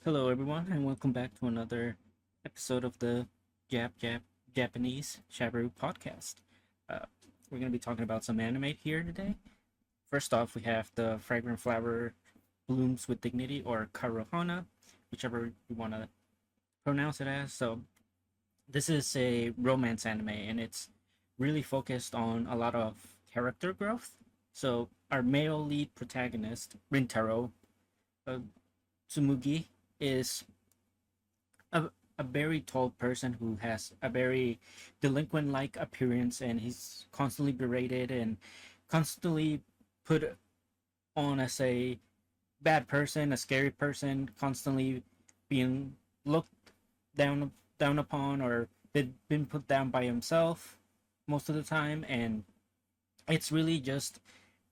Hello, everyone, and welcome back to another episode of the Japanese Shabaru podcast. Uh, we're going to be talking about some anime here today. First off, we have the Fragrant Flower Blooms with Dignity, or Karuhana, whichever you want to pronounce it as. So, this is a romance anime, and it's really focused on a lot of character growth. So, our male lead protagonist, Rintaro, uh, Tsumugi, is a, a very tall person who has a very delinquent like appearance, and he's constantly berated and constantly put on as a bad person, a scary person, constantly being looked down upon, or been put down by himself most of the time. And it's really just,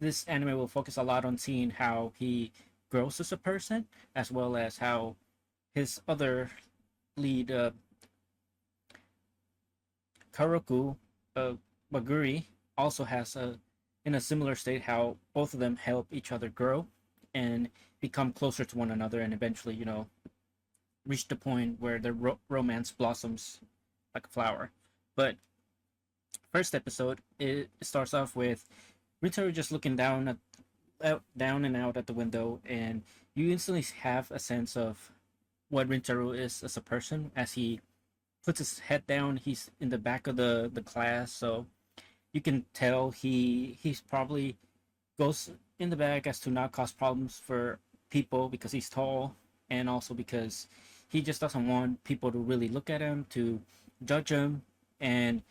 this anime will focus a lot on seeing how he grows as a person, as well as how his other lead, Karoku, Maguri, also has in a similar state, how both of them help each other grow and become closer to one another, and eventually, reach the point where their romance blossoms like a flower. But first episode, it starts off with Rintaro just looking down and out at the window, and you instantly have a sense of what Rintaro is as a person as he puts his head down. He's in the back of the class, so you can tell he's probably goes in the back as to not cause problems for people because he's tall, and also because he just doesn't want people to really look at him, to judge him. And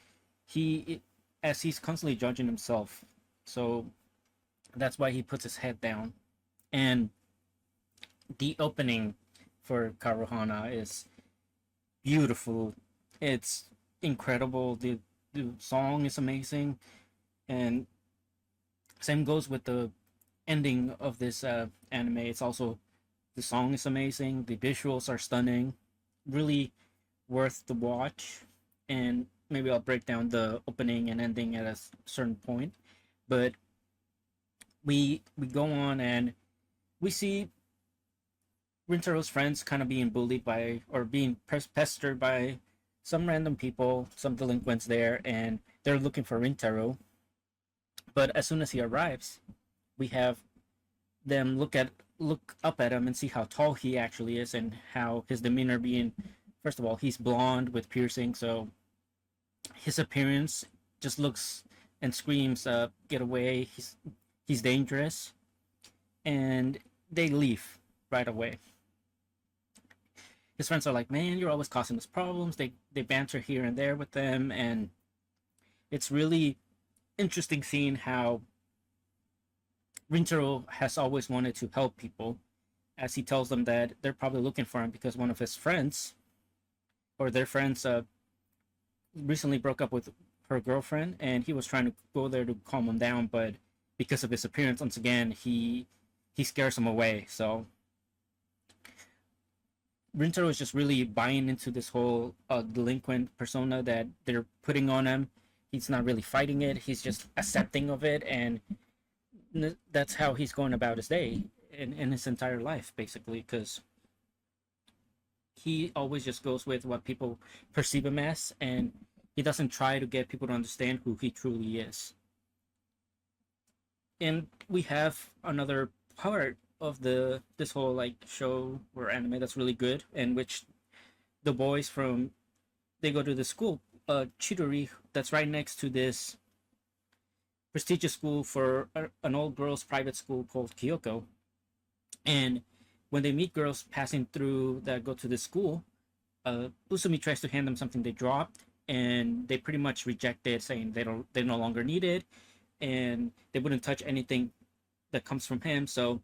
he as he's constantly judging himself, so that's why he puts his head down. And the opening for Karuhana is beautiful. It's incredible. The song is amazing, and same goes with the ending of this anime. It's also, the song is amazing. The visuals are stunning, really worth the watch. And maybe I'll break down the opening and ending at a certain point. But we go on, and we see Rintaro's friends kind of being bullied by, or being pestered by some random people, some delinquents there, and they're looking for Rintaro. But as soon as he arrives, we have them look up at him and see how tall he actually is, and how his demeanor being, first of all, he's blonde with piercing, so his appearance just looks and screams, get away, he's dangerous. And they leave right away. His friends are like, man, you're always causing us problems. They banter here and there with them, and it's really interesting seeing how Rintaro has always wanted to help people, as he tells them that they're probably looking for him because one of his friends, or their friends, recently broke up with her girlfriend, and he was trying to go there to calm him down, but because of his appearance, once again, he scares him away. So Rintaro is just really buying into this whole delinquent persona that they're putting on him. He's not really fighting it, he's just accepting of it, and that's how he's going about his day in his entire life, basically, because he always just goes with what people perceive him as, and he doesn't try to get people to understand who he truly is. And we have another part of this whole like show or anime that's really good, in which the boys from, they go to the school, Chidori, that's right next to this prestigious school for an old girls private school called Kyoko. And when they meet girls passing through that go to this school, Usumi tries to hand them something they dropped, and they pretty much reject it, saying they no longer need it, and they wouldn't touch anything that comes from him. So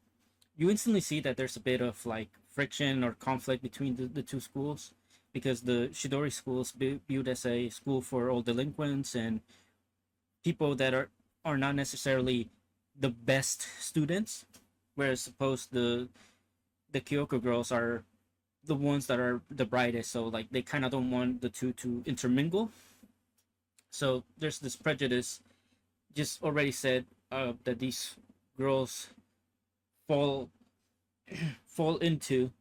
you instantly see that there's a bit of like friction or conflict between the two schools, because the Shidori school is viewed as a school for old delinquents and people that are not necessarily the best students, whereas suppose the Kyoko girls are the ones that are the brightest. So like they kind of don't want the two to intermingle. So there's this prejudice just already said, that these girls fall fall into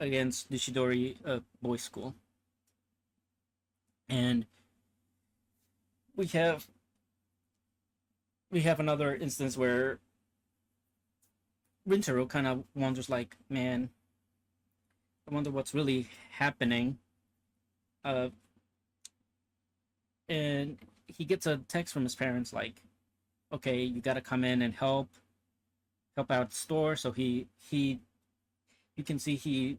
against the Shidori boys' school, and we have we have another instance where Rintaro kind of wonders, like, man, I wonder what's really happening. Uh, and he gets a text from his parents, like, okay, you got to come in and help out the store. So he you can see he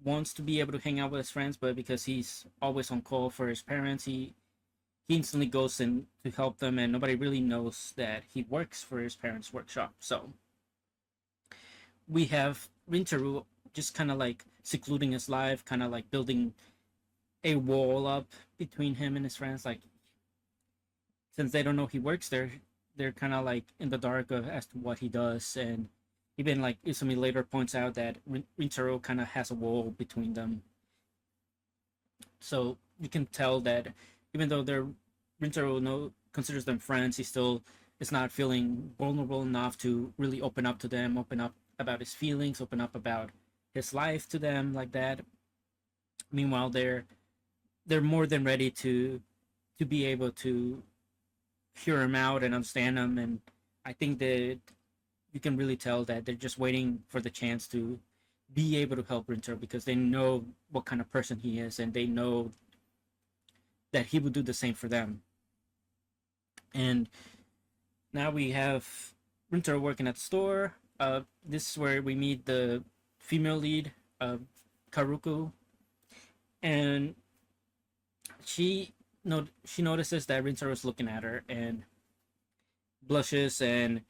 wants to be able to hang out with his friends, but because he's always on call for his parents, he instantly goes in to help them, and nobody really knows that he works for his parents' workshop. So we have Rintaru just kind of like secluding his life, kind of like building a wall up between him and his friends. Like, since they don't know he works there, they're kind of like in the dark of as to what he does. And even like Isumi later points out that Rintaro kind of has a wall between them. So you can tell that even though they're Rintaro considers them friends, he still is not feeling vulnerable enough to really open up to them, open up about his feelings, open up about his life to them like that. Meanwhile, they're more than ready to be able to hear him out and understand him. And I think that you can really tell that they're just waiting for the chance to be able to help Rinter, because they know what kind of person he is, and they know that he would do the same for them. And now we have Rinter working at the store. This is where we meet the female lead, Karuku, and she notices that Rinter is looking at her and blushes, and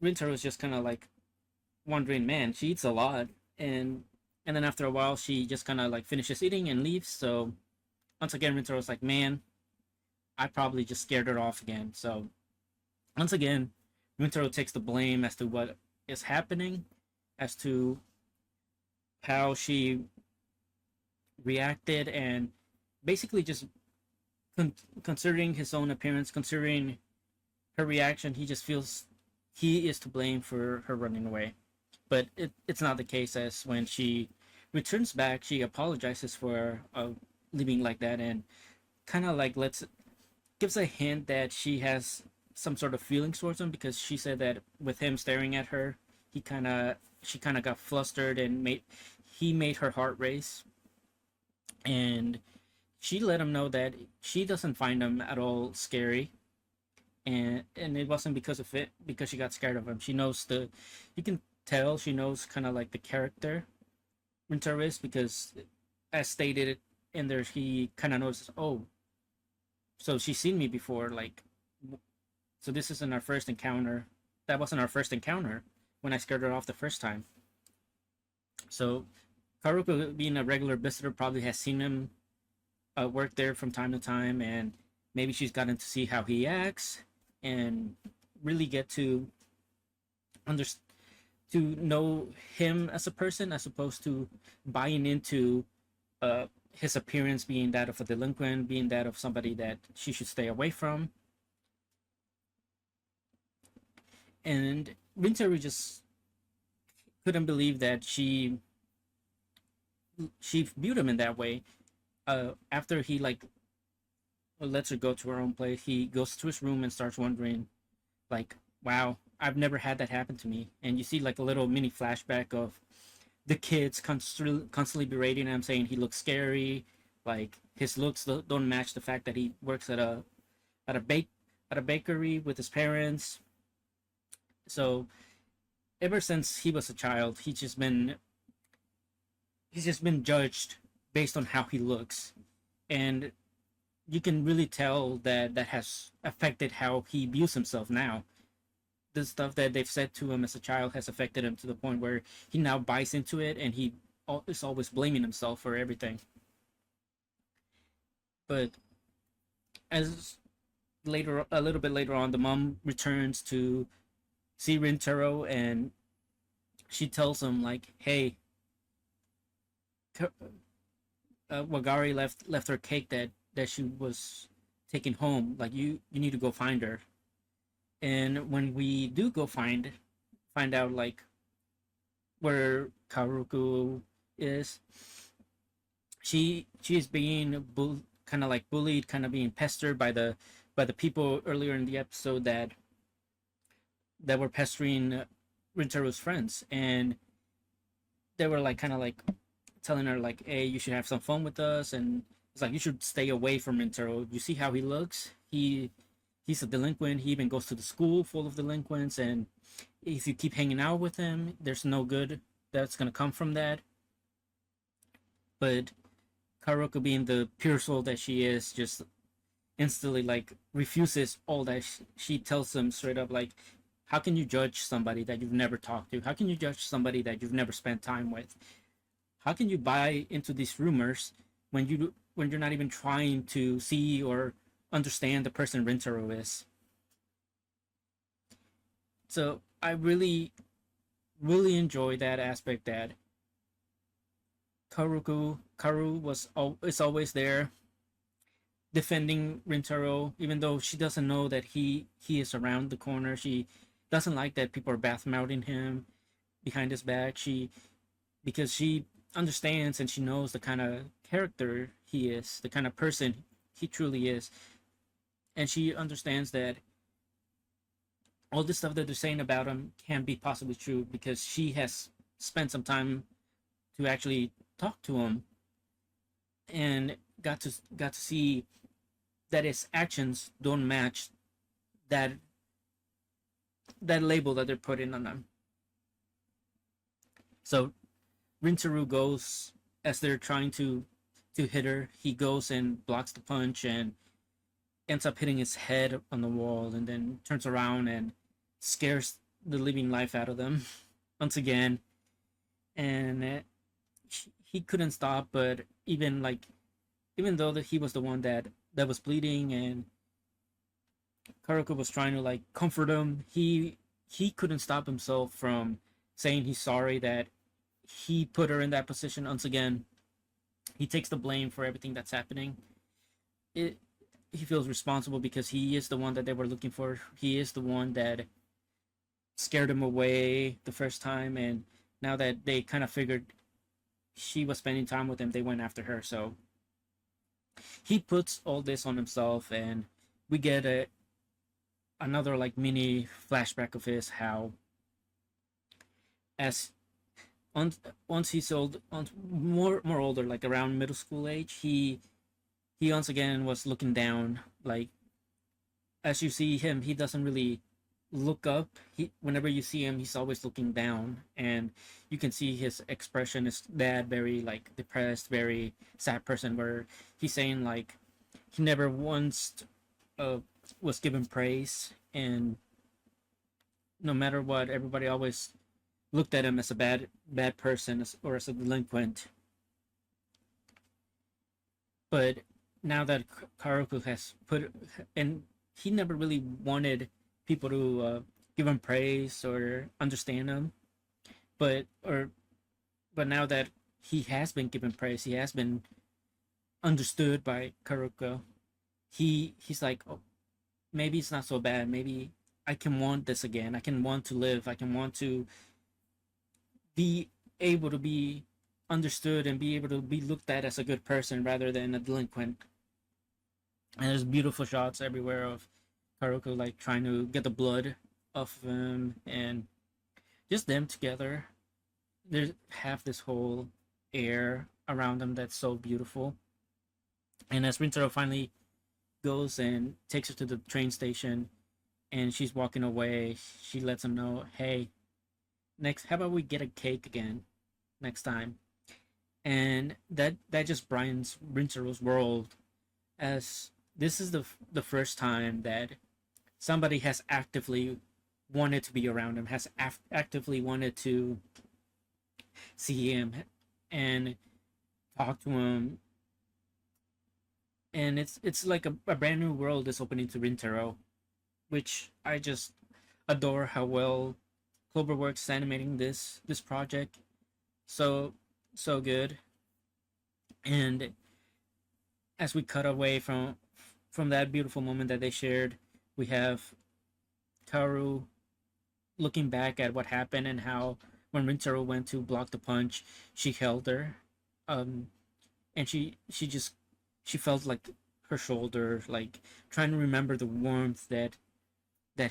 Rinter is just kind of like wondering, man, she eats a lot, and then after a while she just kind of like finishes eating and leaves. So once again, Rinter was like, man, I probably just scared her off again. So once again, Rintaro takes the blame as to what is happening, as to how she reacted, and basically just considering his own appearance, considering her reaction, he just feels he is to blame for her running away. But it's not the case, as when she returns back, she apologizes for leaving like that, and kind of like gives a hint that she has some sort of feelings towards him, because she said that with him staring at her, she kind of got flustered and made her heart race. And she let him know that she doesn't find him at all scary, and it wasn't because she got scared of him. She knows you can tell she knows kind of like the character Rintaro is, because as stated in there, he kind of knows, oh, so she's seen me before, like, so this isn't our first encounter. That wasn't our first encounter when I scared her off the first time. So Karuko, being a regular visitor, probably has seen him work there from time to time, and maybe she's gotten to see how he acts and really get to understand, to know him as a person, as opposed to buying into his appearance being that of a delinquent, being that of somebody that she should stay away from. And Rintaru just couldn't believe that she viewed him in that way. After he like lets her go to her own place, he goes to his room and starts wondering, like, wow, I've never had that happen to me. And you see like a little mini flashback of the kids constantly berating him, saying he looks scary, like his looks don't match the fact that he works at a bake at a bakery with his parents. So ever since he was a child, he's just been judged based on how he looks, and you can really tell that that has affected how he views himself now. The stuff that they've said to him as a child has affected him to the point where he now buys into it, and he is always blaming himself for everything. But as a little bit later on, the mom returns to see Rintaro, and she tells him like, "Hey, Wagari left her cake that she was taking home. Like, you need to go find her." And when we do go find out, like, where Karuku is. She is being kind of like bullied, kind of being pestered by the people earlier in the episode that were pestering Rintaro's friends, and they were like kind of like telling her like, "Hey, you should have some fun with us," and it's like you should stay away from Rintaro. You see how he looks? He's a delinquent. He even goes to the school full of delinquents, and if you keep hanging out with him, there's no good that's gonna come from that. But Karuko, being the pure soul that she is, just instantly like refuses all that. She tells him straight up like, how can you judge somebody that you've never talked to? How can you judge somebody that you've never spent time with? How can you buy into these rumors when you're not even trying to see or understand the person Rintaro is? So I really enjoy that aspect that Karu is always there defending Rintaro, even though she doesn't know that he is around the corner. She doesn't like that people are bath mouthing him behind his back. Because she understands and she knows the kind of character he is, the kind of person he truly is, and she understands that all the stuff that they're saying about him can be possibly true because she has spent some time to actually talk to him and got to see that his actions don't match that that label that they're putting on him. So Rintaru goes as they're trying to hit her. He goes and blocks the punch and ends up hitting his head on the wall, and then turns around and scares the living life out of them once again. And he couldn't stop, but even though that he was the one that was bleeding, and Karuko was trying to like comfort him, he couldn't stop himself from saying he's sorry that he put her in that position once again. He takes the blame for everything that's happening. It He feels responsible because he is the one that they were looking for. He is the one that scared him away the first time, and now that they kind of figured she was spending time with him, they went after her. So he puts all this on himself, and we get another like mini flashback of his how as on, once he's old, on, more older, like around middle school age, he once again was looking down. Like as you see him, he doesn't really look up. He Whenever you see him, he's always looking down, and you can see his expression is that very like depressed, very sad person. Where he's saying like he never once uh, was given praise, and no matter what, everybody always looked at him as a bad person or as a delinquent. But now that Karuku has put, and he never really wanted people to give him praise or understand him, but but now that he has been given praise, he has been understood by Karuko. He's like, oh, maybe it's not so bad. Maybe I can want this again. I can want to live. I can want to be able to be understood and be able to be looked at as a good person rather than a delinquent. And there's beautiful shots everywhere of Haruko like trying to get the blood off of him, and just them together. There's have this whole air around them that's so beautiful. And as Rintaro finally goes and takes her to the train station, and she's walking away, she lets him know, "Hey, next, how about we get a cake again next time?" And that just brightens Rintaro's world, as this is the first time that somebody has actively wanted to be around him, has actively wanted to see him and talk to him, and it's like a brand new world is opening to Rintaro, which I just adore how well Cloverworks is animating this project. So so good. And as we cut away from that beautiful moment that they shared, we have Kaoru looking back at what happened and how when Rintaro went to block the punch, she held her, um, and she felt like her shoulder, like trying to remember the warmth that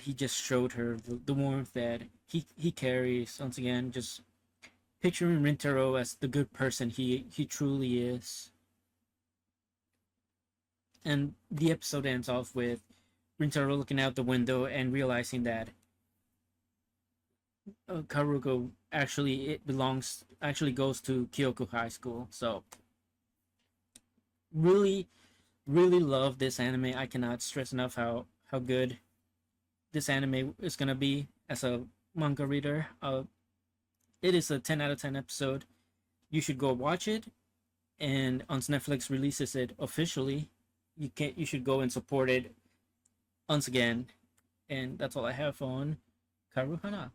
he just showed her, the warmth that he carries. Once again, just picturing Rintaro as the good person he truly is. And the episode ends off with Rintaro looking out the window and realizing that Karuko actually goes to Kyoku High School. So really, really love this anime. I cannot stress enough how good this anime is gonna be as a manga reader. It is a 10 out of 10 episode. You should go watch it. And once Netflix releases it officially, you should go and support it once again. And that's all I have on Karuhana.